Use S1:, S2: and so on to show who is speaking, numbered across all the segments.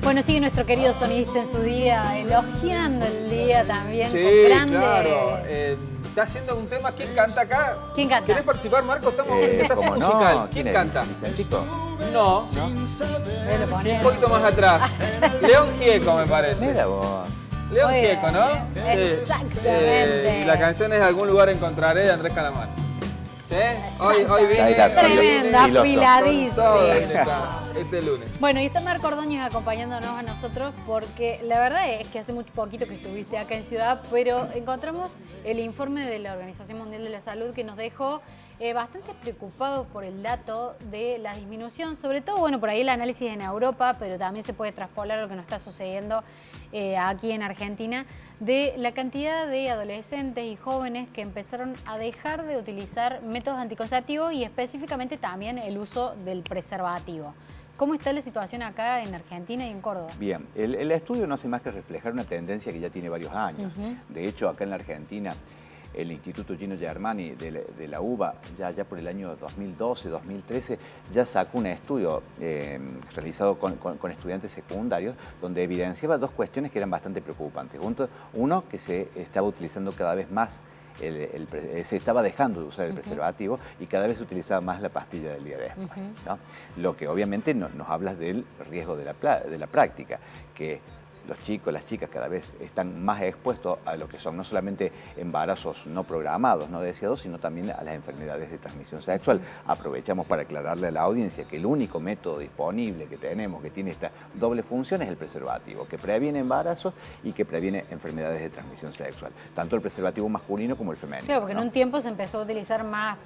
S1: Bueno, sigue nuestro querido sonidista en su día, elogiando el día también
S2: Sí,
S1: con grandes...
S2: claro. Está haciendo un tema. ¿Quién canta acá?
S1: ¿Quién canta?
S2: ¿Querés participar, Marco? Estamos en desafío
S3: ¿Cómo
S2: musical.
S3: no?
S2: ¿Quién canta?
S3: ¿Vicentico?
S2: No,
S1: Lo ponés.
S2: un poquito más atrás. León Gieco, me parece.
S3: Mira vos.
S2: León
S1: Muy
S2: Gieco, ¿no?
S1: bien, exactamente.
S2: Y la canción es Algún lugar encontraré, de Andrés Calamar. ¿Sí? Hoy vine.
S3: Ahí está,
S1: Tremenda,
S3: filoso.
S1: afiladísima.
S2: Este lunes.
S1: Bueno, y está Marco Ordóñez acompañándonos a nosotros porque la verdad es que hace muy poquito que estuviste acá en Ciudad, pero encontramos el informe de la Organización Mundial de la Salud que nos dejó bastante preocupados por el dato de la disminución, sobre todo, bueno, por ahí el análisis en Europa, pero también se puede traspolar lo que nos está sucediendo aquí en Argentina, de la cantidad de adolescentes y jóvenes que empezaron a dejar de utilizar métodos anticonceptivos y específicamente también el uso del preservativo. ¿Cómo está la situación acá en Argentina y en Córdoba?
S3: Bien, el estudio no hace más que reflejar una tendencia que ya tiene varios años. De hecho, acá en la Argentina, el Instituto Gino Germani de la UBA, ya por el año 2012-2013, ya sacó un estudio realizado con estudiantes secundarios, donde evidenciaba dos cuestiones que eran bastante preocupantes. Uno, que se estaba utilizando cada vez más, se estaba dejando de usar el preservativo y cada vez se utilizaba más la pastilla del día después, ¿no? Lo que obviamente nos habla del riesgo de la práctica, que los chicos, las chicas cada vez están más expuestos a lo que son no solamente embarazos no programados, no deseados, sino también a las enfermedades de transmisión sexual. Aprovechamos para aclararle a la audiencia que el único método disponible que tenemos, que tiene esta doble función, es el preservativo, que previene embarazos y que previene enfermedades de transmisión sexual, tanto el preservativo masculino como el femenino.
S1: Claro, porque
S3: ¿no?
S1: en un tiempo se empezó a utilizar más,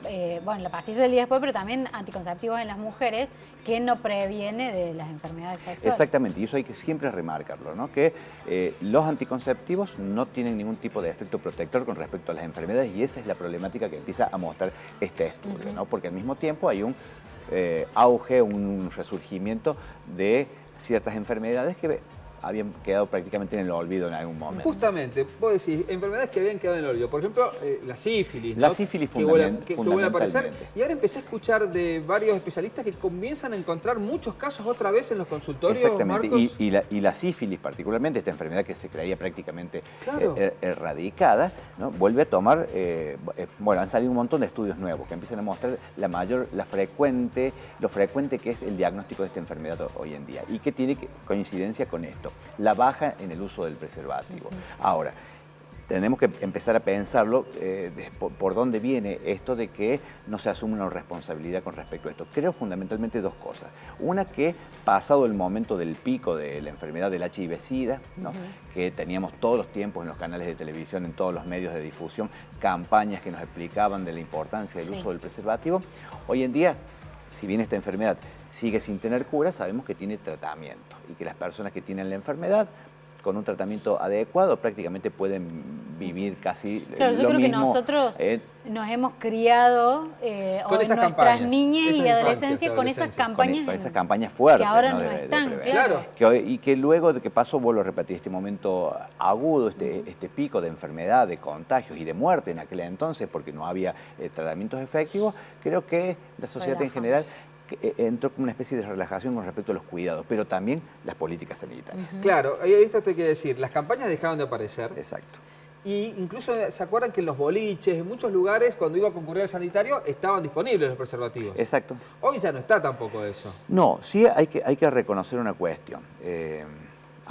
S1: bueno, la pastilla del día después, pero también anticonceptivos en las mujeres, que no previene de las enfermedades sexuales.
S3: Exactamente, y eso hay que siempre remarcarlo, ¿no? Que los anticonceptivos no tienen ningún tipo de efecto protector con respecto a las enfermedades, y esa es la problemática que empieza a mostrar este estudio, ¿no? Porque al mismo tiempo hay un auge, un resurgimiento de ciertas enfermedades que habían quedado prácticamente en el olvido en algún momento.
S2: Justamente, vos decís, enfermedades que habían quedado en el olvido. Por ejemplo, la sífilis, ¿no?
S3: La sífilis
S2: que vuelve a aparecer.
S3: fundamentalmente.
S2: Y ahora empecé a escuchar de varios especialistas que comienzan a encontrar muchos casos otra vez en los consultorios,
S3: Exactamente,
S2: Marcos.
S3: y la sífilis particularmente, esta enfermedad que se creía prácticamente
S2: Claro.
S3: erradicada, ¿no? Vuelve a tomar, bueno, han salido un montón de estudios nuevos que empiezan a mostrar lo frecuente que es el diagnóstico de esta enfermedad hoy en día y que tiene coincidencia con esto, la baja en el uso del preservativo. Ahora, tenemos que empezar a pensarlo por dónde viene esto de que no se asume una responsabilidad con respecto a esto. Creo fundamentalmente dos cosas. Una, que pasado el momento del pico de la enfermedad del HIV-Sida, ¿no? Que teníamos todos los tiempos en los canales de televisión, en todos los medios de difusión, campañas que nos explicaban de la importancia del uso del preservativo. Hoy en día, si bien esta enfermedad sigue sin tener cura, sabemos que tiene tratamiento y que las personas que tienen la enfermedad, con un tratamiento adecuado, prácticamente pueden vivir casi
S1: claro, yo
S3: lo
S1: creo
S3: mismo.
S1: Que nosotros nos hemos criado
S2: con esas
S1: nuestras
S2: campañas,
S1: niñas y adolescencia con esas campañas.
S3: Con esas campañas fuertes.
S1: Que ahora
S3: ¿no?
S1: no
S3: de
S1: están,
S3: prevención.
S1: claro.
S3: Y que luego de que pasó, vuelvo a repetir, este momento agudo, este pico de enfermedad, de contagios y de muerte en aquel entonces, porque no había tratamientos efectivos, creo que la sociedad en general entró como una especie de relajación con respecto a los cuidados, pero también las políticas sanitarias.
S2: Claro, ahí esto hay que decir, las campañas dejaron de aparecer.
S3: Exacto.
S2: Y incluso se acuerdan que en los boliches, en muchos lugares, cuando iba a concurrir al sanitario, estaban disponibles los preservativos.
S3: Exacto.
S2: Hoy ya no está tampoco eso.
S3: No, sí hay que reconocer una cuestión.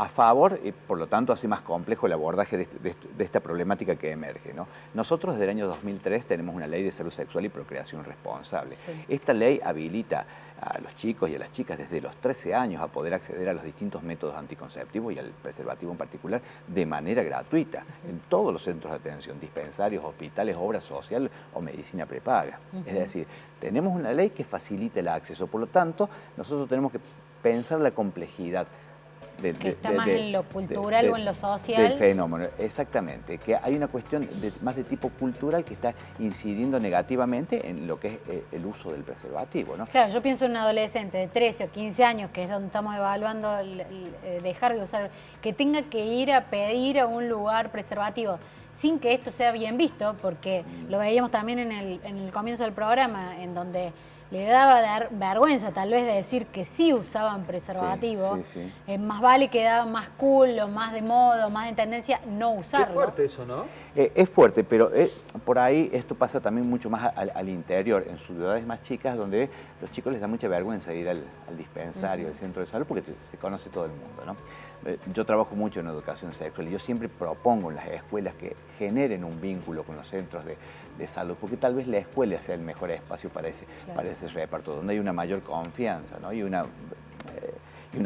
S3: A favor, y por lo tanto hace más complejo el abordaje de esta problemática que emerge, ¿no? Nosotros desde el año 2003 tenemos una ley de salud sexual y procreación responsable. Sí. Esta ley habilita a los chicos y a las chicas desde los 13 años a poder acceder a los distintos métodos anticonceptivos y al preservativo en particular de manera gratuita en todos los centros de atención, dispensarios, hospitales, obra social o medicina prepaga. Es decir, tenemos una ley que facilita el acceso, por lo tanto, nosotros tenemos que pensar la complejidad
S1: que está más en lo cultural o en lo social.
S3: Del fenómeno, exactamente. Que hay una cuestión más de tipo cultural que está incidiendo negativamente en lo que es el uso del preservativo, ¿no?
S1: Claro, yo pienso en un adolescente de 13 o 15 años, que es donde estamos evaluando dejar de usar, que tenga que ir a pedir a un lugar preservativo sin que esto sea bien visto, porque lo veíamos también en el comienzo del programa, en donde daba vergüenza tal vez de decir que sí usaban preservativo, más vale que daba más cool, o más de moda, más en tendencia no usarlo.
S2: Qué fuerte eso, ¿no?
S3: Es fuerte, pero por ahí esto pasa también mucho más al interior, en ciudades más chicas, donde los chicos les da mucha vergüenza ir al dispensario, al centro de salud, porque se conoce todo el mundo, ¿no? Yo trabajo mucho en educación sexual y yo siempre propongo en las escuelas que generen un vínculo con los centros de salud, porque tal vez la escuela sea el mejor espacio para ese reparto, donde hay una mayor confianza, ¿no? Y un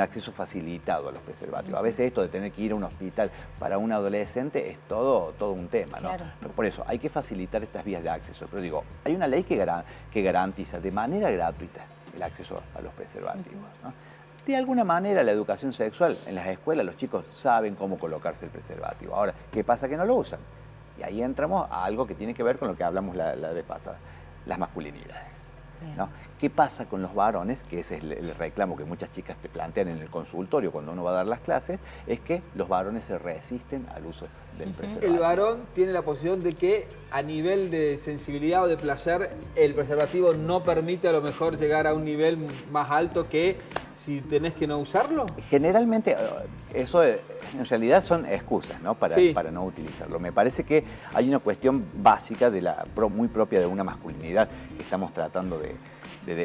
S3: acceso facilitado a los preservativos. A veces esto de tener que ir a un hospital para un adolescente es todo un tema, ¿no? Claro. Por eso hay que facilitar estas vías de acceso. Pero digo, hay una ley que garantiza de manera gratuita el acceso a los preservativos, ¿no? De alguna manera la educación sexual en las escuelas, los chicos saben cómo colocarse el preservativo. Ahora, ¿qué pasa que no lo usan? Y ahí entramos a algo que tiene que ver con lo que hablamos la vez pasada, las masculinidades, ¿no? ¿Qué pasa con los varones? Que ese es el reclamo que muchas chicas te plantean en el consultorio cuando uno va a dar las clases, es que los varones se resisten al uso del preservativo.
S2: El varón tiene la posición de que a nivel de sensibilidad o de placer, el preservativo no permite a lo mejor llegar a un nivel más alto que si tenés que no usarlo.
S3: Generalmente eso en realidad son excusas, ¿no? para no utilizarlo. Me parece que hay una cuestión básica muy propia de una masculinidad que estamos tratando de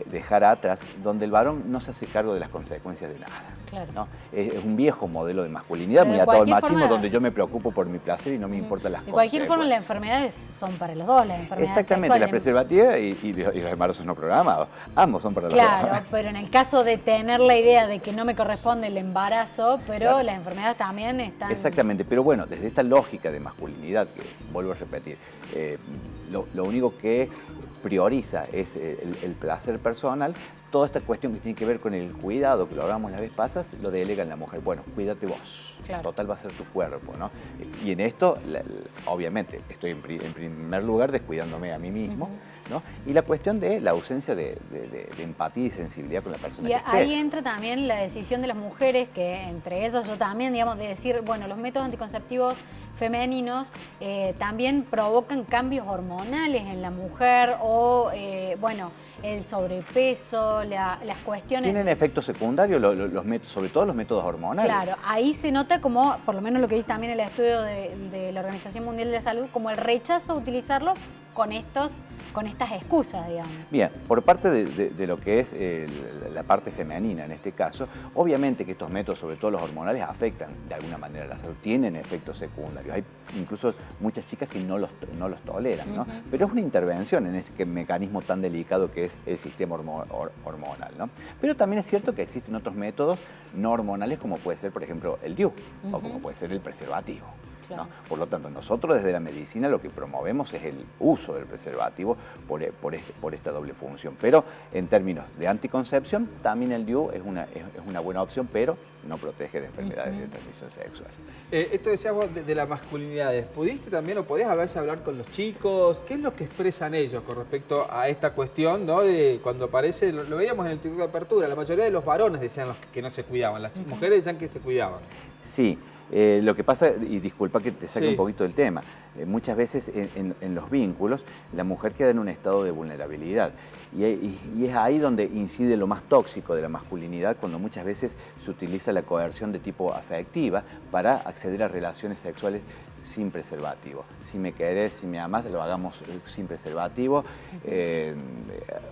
S3: dejar atrás, donde el varón no se hace cargo de las consecuencias de nada. Claro. ¿No? Es un viejo modelo de masculinidad, muy atado al machismo, donde yo me preocupo por mi placer y no me importan las consecuencias.
S1: De cualquier forma, las enfermedades son para los dos, las enfermedades
S3: exactamente, las preservativas y los embarazos no programados, ambos son para los dos.
S1: Claro, pero en el caso de tener la idea de que no me corresponde el embarazo, pero las enfermedades también están...
S3: Exactamente, pero bueno, desde esta lógica de masculinidad, que vuelvo a repetir, lo único que prioriza es el placer personal. Toda esta cuestión que tiene que ver con el cuidado, que lo hablamos la vez pasada, lo delega en la mujer. Bueno, cuídate vos. Claro. Total va a ser tu cuerpo, ¿no? Y en esto, obviamente, estoy en primer lugar descuidándome a mí mismo, ¿no? Y la cuestión de la ausencia de empatía y sensibilidad con la persona.
S1: Y ahí entra también la decisión de las mujeres, que entre ellas yo también, digamos, de decir, bueno, los métodos anticonceptivos femeninos también provocan cambios hormonales en la mujer o, bueno, el sobrepeso, las cuestiones...
S3: ¿Tienen efectos secundarios los métodos, sobre todo los métodos hormonales?
S1: Claro, ahí se nota como, por lo menos lo que dice también el estudio de la Organización Mundial de la Salud, como el rechazo a utilizarlo con estas excusas, digamos.
S3: Bien, por parte de lo que es la parte femenina en este caso, obviamente que estos métodos, sobre todo los hormonales, afectan de alguna manera a la salud, tienen efectos secundarios. Hay incluso muchas chicas que no los toleran, ¿no? Pero es una intervención en este mecanismo tan delicado que es el sistema hormonal, ¿no? Pero también es cierto que existen otros métodos no hormonales, como puede ser, por ejemplo, el DIU, o como puede ser el preservativo. Claro. ¿No? Por lo tanto, nosotros desde la medicina lo que promovemos es el uso del preservativo por esta doble función. Pero en términos de anticoncepción, también el DIU es una buena opción, pero no protege de enfermedades de transmisión sexual.
S2: Esto decíamos de las masculinidades. ¿Pudiste también o podés hablar con los chicos? ¿Qué es lo que expresan ellos con respecto a esta cuestión, ¿no? De cuando aparece, lo veíamos en el título de apertura, la mayoría de los varones decían que no se cuidaban, las mujeres decían que se cuidaban.
S3: Sí. Lo que pasa, y disculpa que te saque un poquito del tema, muchas veces en los vínculos la mujer queda en un estado de vulnerabilidad y es ahí donde incide lo más tóxico de la masculinidad, cuando muchas veces se utiliza la coerción de tipo afectiva para acceder a relaciones sexuales sin preservativo. Si me querés, si me amás, lo hagamos sin preservativo,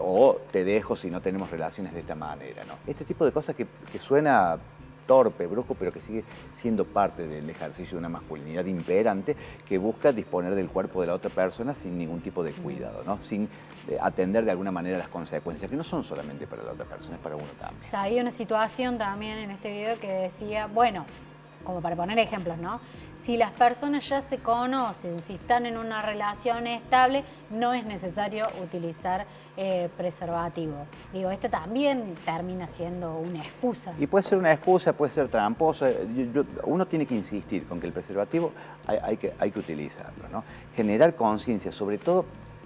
S3: o te dejo si no tenemos relaciones de esta manera, ¿no? Este tipo de cosas que suena torpe, brusco, pero que sigue siendo parte del ejercicio de una masculinidad imperante que busca disponer del cuerpo de la otra persona sin ningún tipo de cuidado, ¿no? Sin atender de alguna manera las consecuencias, que no son solamente para la otra persona, es para uno también.
S1: O sea, hay una situación también en este video que decía, bueno, como para poner ejemplos, ¿no? Si las personas ya se conocen, si están en una relación estable, no es necesario utilizar preservativo. Digo, esto también termina siendo una excusa.
S3: Y puede ser una excusa, puede ser tramposa. Uno tiene que insistir con que el preservativo hay que utilizarlo, ¿no? Generar conciencia, sobre todo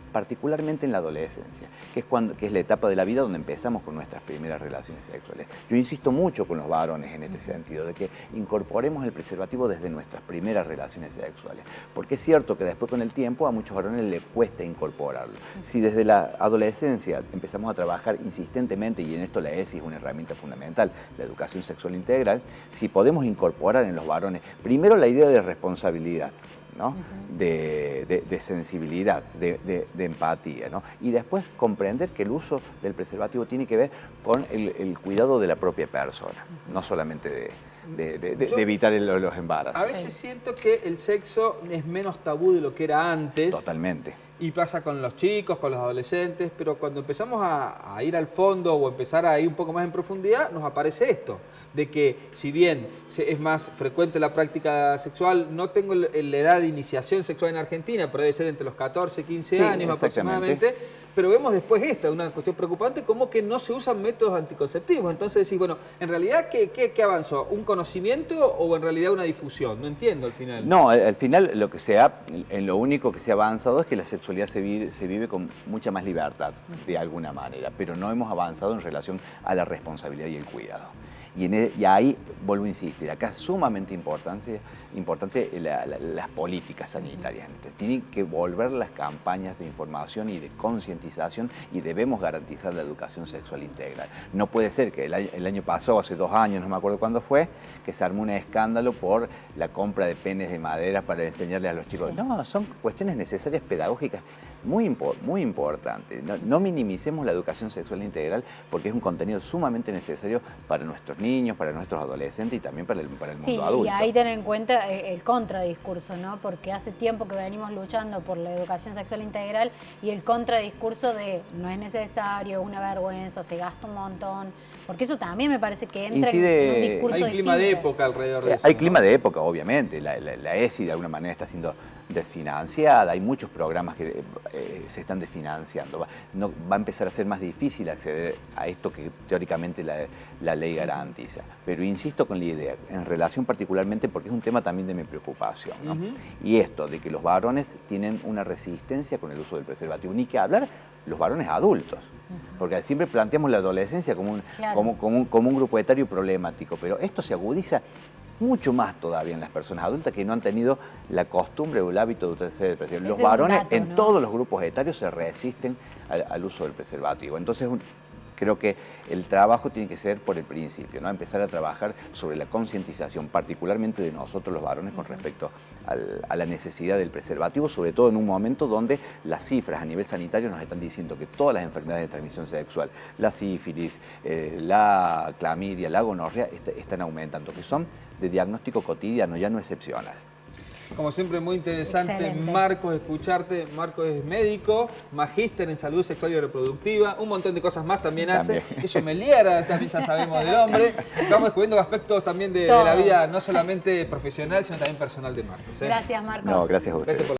S3: particularmente en la adolescencia, que es la etapa de la vida donde empezamos con nuestras primeras relaciones sexuales. Yo insisto mucho con los varones en este sentido, de que incorporemos el preservativo desde nuestras primeras relaciones sexuales, porque es cierto que después con el tiempo a muchos varones les cuesta incorporarlo. Si desde la adolescencia empezamos a trabajar insistentemente, y en esto la ESI es una herramienta fundamental, la educación sexual integral, si podemos incorporar en los varones, primero la idea de responsabilidad, ¿no? de sensibilidad, de empatía, ¿no? Y después comprender que el uso del preservativo tiene que ver con el cuidado de la propia persona, no solamente de evitar los embarazos.
S2: A veces siento que el sexo es menos tabú de lo que era antes.
S3: Totalmente.
S2: Y pasa con los chicos, con los adolescentes, pero cuando empezamos a ir al fondo o empezar a ir un poco más en profundidad, nos aparece esto, de que si bien es más frecuente la práctica sexual, no tengo la edad de iniciación sexual en Argentina, pero debe ser entre los 14, 15 años aproximadamente, pero vemos después una cuestión preocupante, como que no se usan métodos anticonceptivos. Entonces decís, bueno, en realidad, ¿qué avanzó? ¿Un conocimiento o en realidad una difusión? No entiendo al final.
S3: No, al final lo único que se ha avanzado es que la sexualidad se vive con mucha más libertad, de alguna manera, pero no hemos avanzado en relación a la responsabilidad y el cuidado. Y ahí vuelvo a insistir, acá es sumamente importante las políticas sanitarias. Entonces, tienen que volver las campañas de información y de concientización, y debemos garantizar la educación sexual integral. No puede ser que el año pasado, hace 2 años, no me acuerdo cuándo fue, que se armó un escándalo por la compra de penes de madera para enseñarles a los chicos. No, son cuestiones necesarias pedagógicas muy importantes. No minimicemos la educación sexual integral, porque es un contenido sumamente necesario para nuestros niños, para nuestros adolescentes y también para el mundo adulto.
S1: Y ahí tener en cuenta el contradiscurso, ¿no? Porque hace tiempo que venimos luchando por la educación sexual integral y el contradiscurso de no es necesario, es una vergüenza, se gasta un montón, porque eso también me parece que entra en un discurso
S2: Hay clima de época alrededor de eso.
S3: Hay clima de época, obviamente. La ESI de alguna manera está siendo desfinanciada, hay muchos programas que se están desfinanciando. Va a empezar a ser más difícil acceder a esto que teóricamente la ley garantiza. Pero insisto con la idea, en relación particularmente, porque es un tema también de mi preocupación, ¿no? Y esto de que los varones tienen una resistencia con el uso del preservativo, ni que hablar los varones adultos. Porque siempre planteamos la adolescencia como un grupo etario problemático, pero esto se agudiza mucho más todavía en las personas adultas que no han tenido la costumbre o el hábito de utilizar el preservativo. Los varones en todos los grupos etarios se resisten al uso del preservativo. Entonces creo que el trabajo tiene que ser por el principio, ¿no? Empezar a trabajar sobre la concientización, particularmente de nosotros los varones, con respecto a la necesidad del preservativo, sobre todo en un momento donde las cifras a nivel sanitario nos están diciendo que todas las enfermedades de transmisión sexual, la sífilis, la clamidia, la gonorrea, están aumentando, que son de diagnóstico cotidiano, ya no excepcional.
S2: Como siempre, muy interesante,
S1: excelente.
S2: Marcos, escucharte. Marcos es médico, magíster en salud sexual y reproductiva, un montón de cosas más también hace. Es sommelier, también ya sabemos del hombre. Estamos descubriendo aspectos también de la vida, no solamente profesional, sino también personal de Marcos.
S1: Gracias, Marcos.
S3: No, gracias a ustedes.
S2: Gracias por